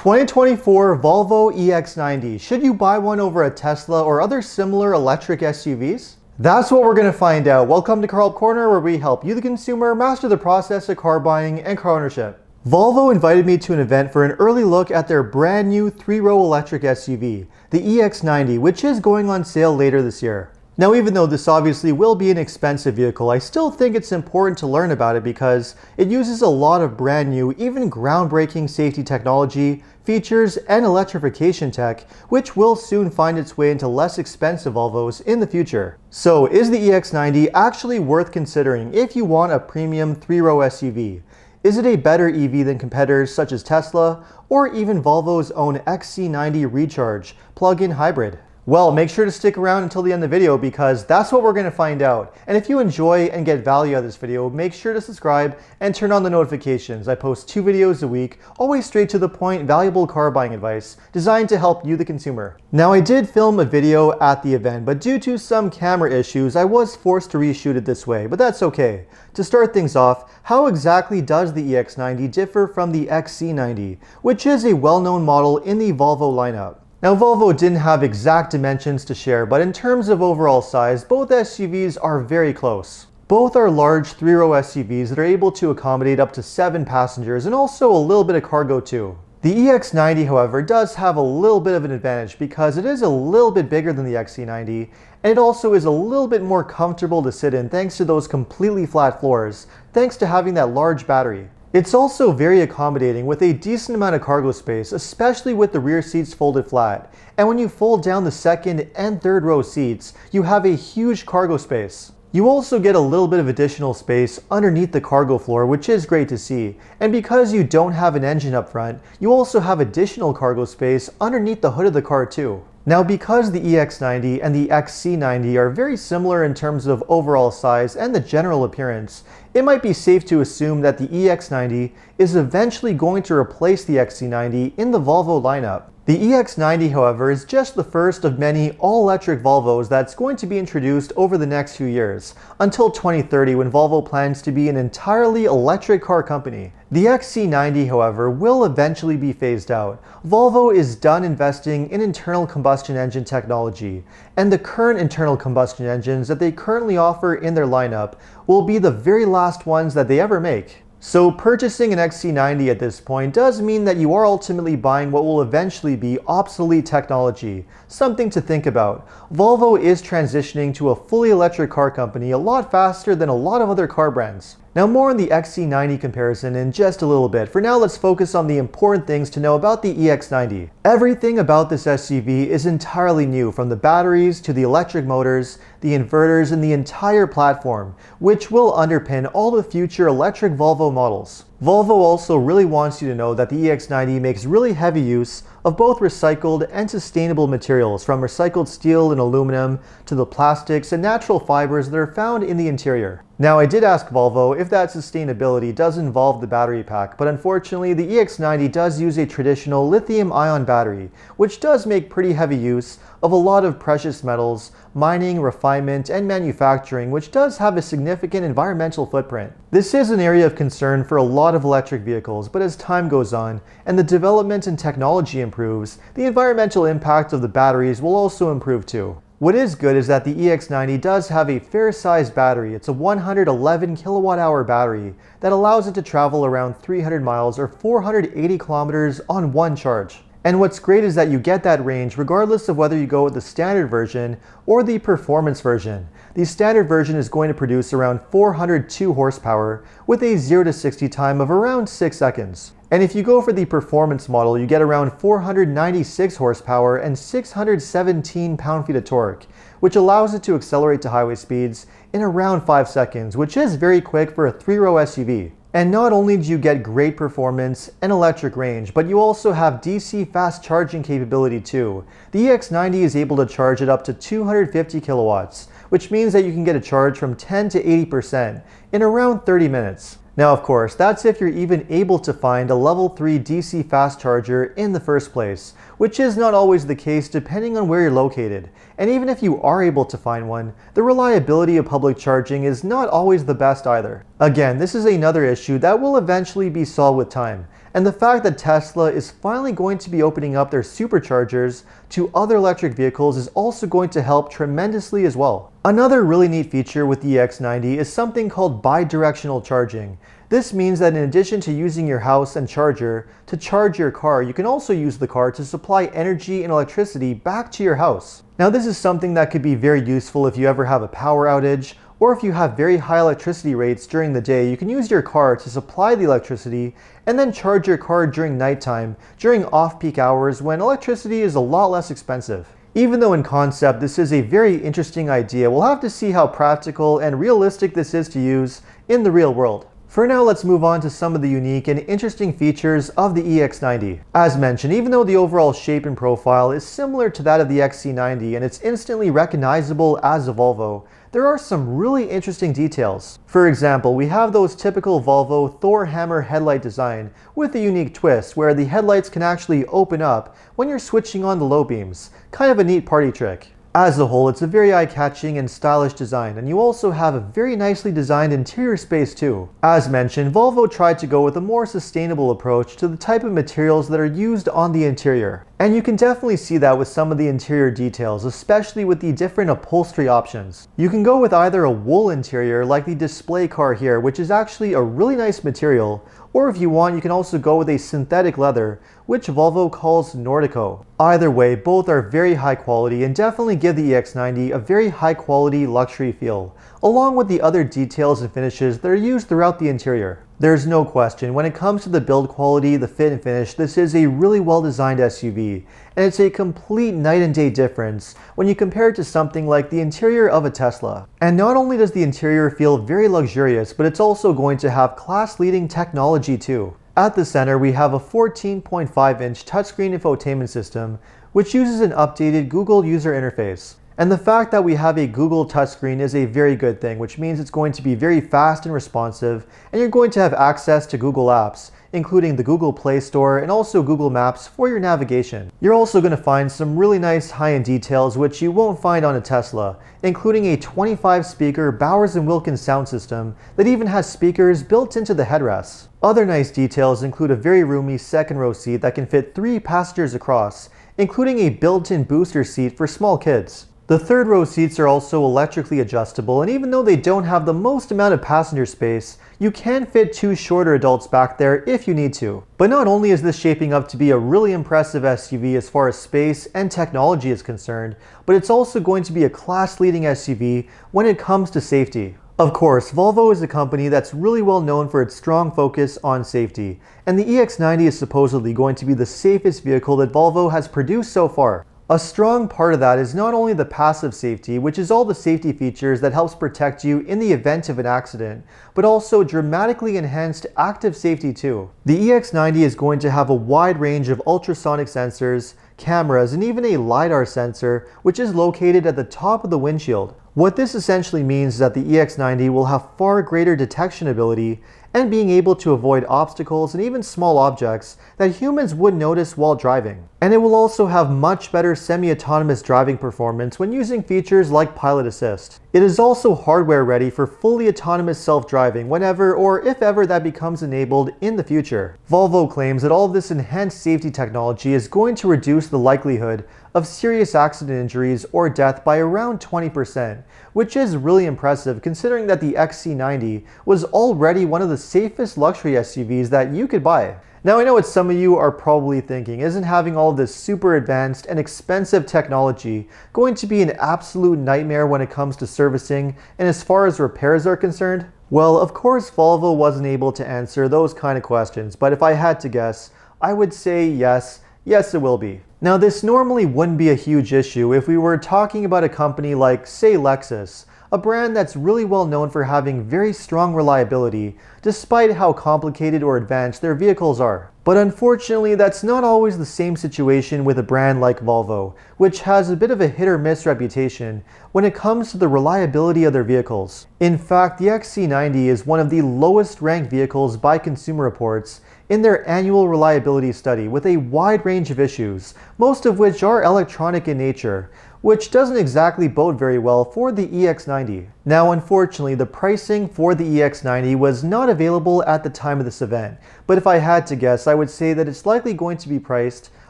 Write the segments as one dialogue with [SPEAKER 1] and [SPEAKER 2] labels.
[SPEAKER 1] 2024 Volvo EX90. Should you buy one over a Tesla or other similar electric SUVs? That's what we're going to find out. Welcome to Car Help Corner, where we help you, the consumer, master the process of car buying and car ownership. Volvo invited me to an event for an early look at their brand new 3-row electric SUV, the EX90, which is going on sale later this year. Now, even though this obviously will be an expensive vehicle, I still think it's important to learn about it because it uses a lot of brand new, even groundbreaking safety technology, features, and electrification tech, which will soon find its way into less expensive Volvos in the future. So, is the EX90 actually worth considering if you want a premium 3-row SUV? Is it a better EV than competitors such as Tesla, or even Volvo's own XC90 Recharge plug-in hybrid? Well, make sure to stick around until the end of the video because that's what we're going to find out. And if you enjoy and get value out of this video, make sure to subscribe and turn on the notifications. I post 2 videos a week, always straight to the point, valuable car buying advice designed to help you, the consumer. Now, I did film a video at the event, but due to some camera issues, I was forced to reshoot it this way, but that's okay. To start things off, how exactly does the EX90 differ from the XC90, which is a well-known model in the Volvo lineup? Now, Volvo didn't have exact dimensions to share, but in terms of overall size, both SUVs are very close. Both are large 3-row SUVs that are able to accommodate up to 7 passengers and also a little bit of cargo too. The EX90, however, does have a little bit of an advantage because it is a little bit bigger than the XC90, and it also is a little bit more comfortable to sit in thanks to those completely flat floors, thanks to having that large battery. It's also very accommodating with a decent amount of cargo space, especially with the rear seats folded flat. And when you fold down the second and third row seats, you have a huge cargo space. You also get a little bit of additional space underneath the cargo floor, which is great to see. And because you don't have an engine up front, you also have additional cargo space underneath the hood of the car too. Now, because the EX90 and the XC90 are very similar in terms of overall size and the general appearance, it might be safe to assume that the EX90 is eventually going to replace the XC90 in the Volvo lineup. The EX90, however, is just the first of many all-electric Volvos that's going to be introduced over the next few years, until 2030 when Volvo plans to be an entirely electric car company. The XC90, however, will eventually be phased out. Volvo is done investing in internal combustion engine technology, and the current internal combustion engines that they currently offer in their lineup will be the very last ones that they ever make. So purchasing an XC90 at this point does mean that you are ultimately buying what will eventually be obsolete technology. Something to think about. Volvo is transitioning to a fully electric car company a lot faster than a lot of other car brands. Now, more on the XC90 comparison in just a little bit. For now, let's focus on the important things to know about the EX90. Everything about this SUV is entirely new, from the batteries to the electric motors, the inverters, and the entire platform, which will underpin all the future electric Volvo models. Volvo also really wants you to know that the EX90 makes really heavy use of both recycled and sustainable materials, from recycled steel and aluminum to the plastics and natural fibers that are found in the interior. Now, I did ask Volvo if that sustainability does involve the battery pack, but unfortunately the EX90 does use a traditional lithium-ion battery, which does make pretty heavy use of a lot of precious metals, mining, refinement, and manufacturing, which does have a significant environmental footprint. This is an area of concern for a lot of electric vehicles, but as time goes on and the development and technology improves, the environmental impact of the batteries will also improve too. What is good is that the EX90 does have a fair-sized battery. It's a 111 kilowatt-hour battery that allows it to travel around 300 miles or 480 kilometers on one charge. And what's great is that you get that range regardless of whether you go with the standard version or the performance version. The standard version is going to produce around 402 horsepower with a 0 to 60 time of around 6 seconds. And if you go for the performance model, you get around 496 horsepower and 617 pound-feet of torque, which allows it to accelerate to highway speeds in around 5 seconds, which is very quick for a 3-row SUV. And not only do you get great performance and electric range, but you also have DC fast charging capability too. The EX90 is able to charge at up to 250 kilowatts, which means that you can get a charge from 10 to 80% in around 30 minutes. Now, of course, that's if you're even able to find a level 3 DC fast charger in the first place, which is not always the case depending on where you're located. And even if you are able to find one, the reliability of public charging is not always the best either. Again, this is another issue that will eventually be solved with time, And the fact that Tesla is finally going to be opening up their superchargers to other electric vehicles is also going to help tremendously as well. Another really neat feature with the EX90 is something called bidirectional charging. This means that in addition to using your house and charger to charge your car, you can also use the car to supply energy and electricity back to your house. Now this is something that could be very useful if you ever have a power outage, or if you have very high electricity rates during the day. You can use your car to supply the electricity and then charge your car during nighttime, during off-peak hours when electricity is a lot less expensive. Even though in concept this is a very interesting idea, we'll have to see how practical and realistic this is to use in the real world. For now, let's move on to some of the unique and interesting features of the EX90. As mentioned, even though the overall shape and profile is similar to that of the XC90 and it's instantly recognizable as a Volvo, there are some really interesting details. For example, we have those typical Volvo Thor hammer headlight design with a unique twist where the headlights can actually open up when you're switching on the low beams. Kind of a neat party trick. As a whole, it's a very eye-catching and stylish design, and you also have a very nicely designed interior space too. As mentioned, Volvo tried to go with a more sustainable approach to the type of materials that are used on the interior. And you can definitely see that with some of the interior details, especially with the different upholstery options. You can go with either a wool interior like the display car here, which is actually a really nice material, or if you want, you can also go with a synthetic leather, which Volvo calls Nordico. Either way, both are very high quality and definitely give the EX90 a very high quality luxury feel, along with the other details and finishes that are used throughout the interior. There's no question, when it comes to the build quality, the fit and finish, this is a really well designed SUV, and it's a complete night and day difference when you compare it to something like the interior of a Tesla. And not only does the interior feel very luxurious, but it's also going to have class-leading technology too. At the center, we have a 14.5-inch touchscreen infotainment system, which uses an updated Google user interface. And the fact that we have a Google touchscreen is a very good thing, which means it's going to be very fast and responsive, and you're going to have access to Google Apps, including the Google Play Store and also Google Maps for your navigation. You're also going to find some really nice high-end details which you won't find on a Tesla, including a 25-speaker Bowers & Wilkins sound system that even has speakers built into the headrests. Other nice details include a very roomy second row seat that can fit 3 passengers across, including a built-in booster seat for small kids. The third row seats are also electrically adjustable, and even though they don't have the most amount of passenger space, you can fit 2 shorter adults back there if you need to. But not only is this shaping up to be a really impressive SUV as far as space and technology is concerned, but it's also going to be a class-leading SUV when it comes to safety. Of course, Volvo is a company that's really well known for its strong focus on safety, and the EX90 is supposedly going to be the safest vehicle that Volvo has produced so far. A strong part of that is not only the passive safety, which is all the safety features that helps protect you in the event of an accident, but also dramatically enhanced active safety too. The EX90 is going to have a wide range of ultrasonic sensors, cameras, and even a LiDAR sensor, which is located at the top of the windshield. What this essentially means is that the EX90 will have far greater detection ability and being able to avoid obstacles and even small objects that humans would notice while driving. And it will also have much better semi-autonomous driving performance when using features like Pilot Assist. It is also hardware ready for fully autonomous self-driving whenever or if ever that becomes enabled in the future. Volvo claims that all of this enhanced safety technology is going to reduce the likelihood of serious accident injuries or death by around 20%, which is really impressive considering that the XC90 was already one of the safest luxury SUVs that you could buy. Now I know what some of you are probably thinking, isn't having all of this super advanced and expensive technology going to be an absolute nightmare when it comes to servicing and as far as repairs are concerned? Well, of course Volvo wasn't able to answer those kind of questions, but if I had to guess, I would say yes it will be. Now this normally wouldn't be a huge issue if we were talking about a company like, say, Lexus, a brand that's really well known for having very strong reliability, despite how complicated or advanced their vehicles are. But unfortunately, that's not always the same situation with a brand like Volvo, which has a bit of a hit or miss reputation when it comes to the reliability of their vehicles. In fact, the XC90 is one of the lowest ranked vehicles by Consumer Reports in their annual reliability study with a wide range of issues, most of which are electronic in nature, which doesn't exactly bode very well for the EX90. Now, unfortunately, the pricing for the EX90 was not available at the time of this event, but if I had to guess, I would say that it's likely going to be priced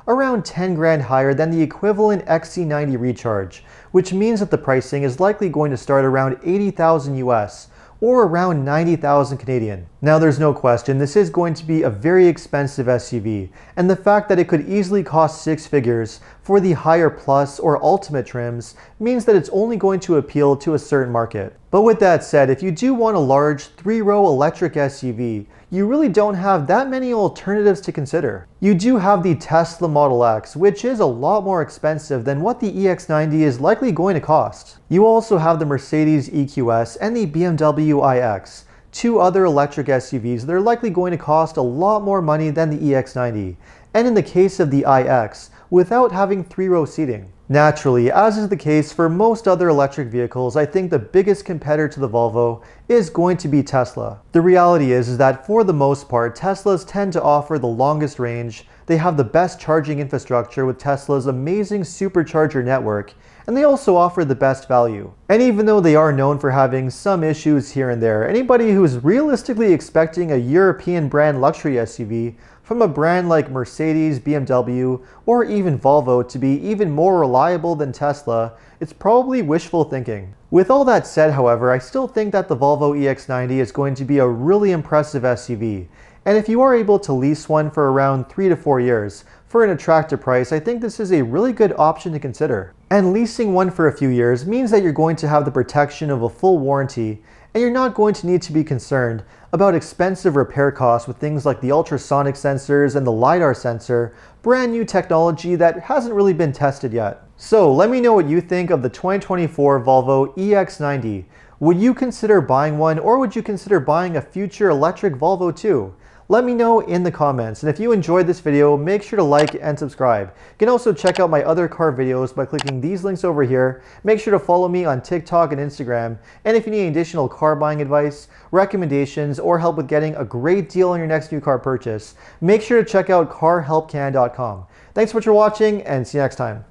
[SPEAKER 1] around 10 grand higher than the equivalent XC90 Recharge, which means that the pricing is likely going to start around 80,000 US, or around 90,000 Canadian. Now, there's no question this is going to be a very expensive SUV, and the fact that it could easily cost six figures for the higher plus or ultimate trims means that it's only going to appeal to a certain market. But with that said, if you do want a large 3-row electric SUV, you really don't have that many alternatives to consider. You do have the Tesla Model X, which is a lot more expensive than what the EX90 is likely going to cost. You also have the Mercedes EQS and the BMW iX, two other electric SUVs that are likely going to cost a lot more money than the EX90, and in the case of the iX, without having 3-row seating. Naturally, as is the case for most other electric vehicles, I think the biggest competitor to the Volvo is going to be Tesla. The reality is that for the most part, Teslas tend to offer the longest range, they have the best charging infrastructure with Tesla's amazing supercharger network, and they also offer the best value. And even though they are known for having some issues here and there, anybody who is realistically expecting a European brand luxury SUV from a brand like Mercedes, BMW, or even Volvo to be even more reliable than Tesla, it's probably wishful thinking. With all that said, however, I still think that the Volvo EX90 is going to be a really impressive SUV. And if you are able to lease one for around 3 to 4 years for an attractive price, I think this is a really good option to consider. And leasing one for a few years means that you're going to have the protection of a full warranty, and you're not going to need to be concerned about expensive repair costs with things like the ultrasonic sensors and the LiDAR sensor, brand new technology that hasn't really been tested yet. So let me know what you think of the 2024 Volvo EX90. Would you consider buying one, or would you consider buying a future electric Volvo too? Let me know in the comments, and if you enjoyed this video, make sure to like and subscribe. You can also check out my other car videos by clicking these links over here. Make sure to follow me on TikTok and Instagram, and if you need additional car buying advice, recommendations, or help with getting a great deal on your next new car purchase, make sure to check out carhelpcan.com. Thanks so much for watching, and see you next time.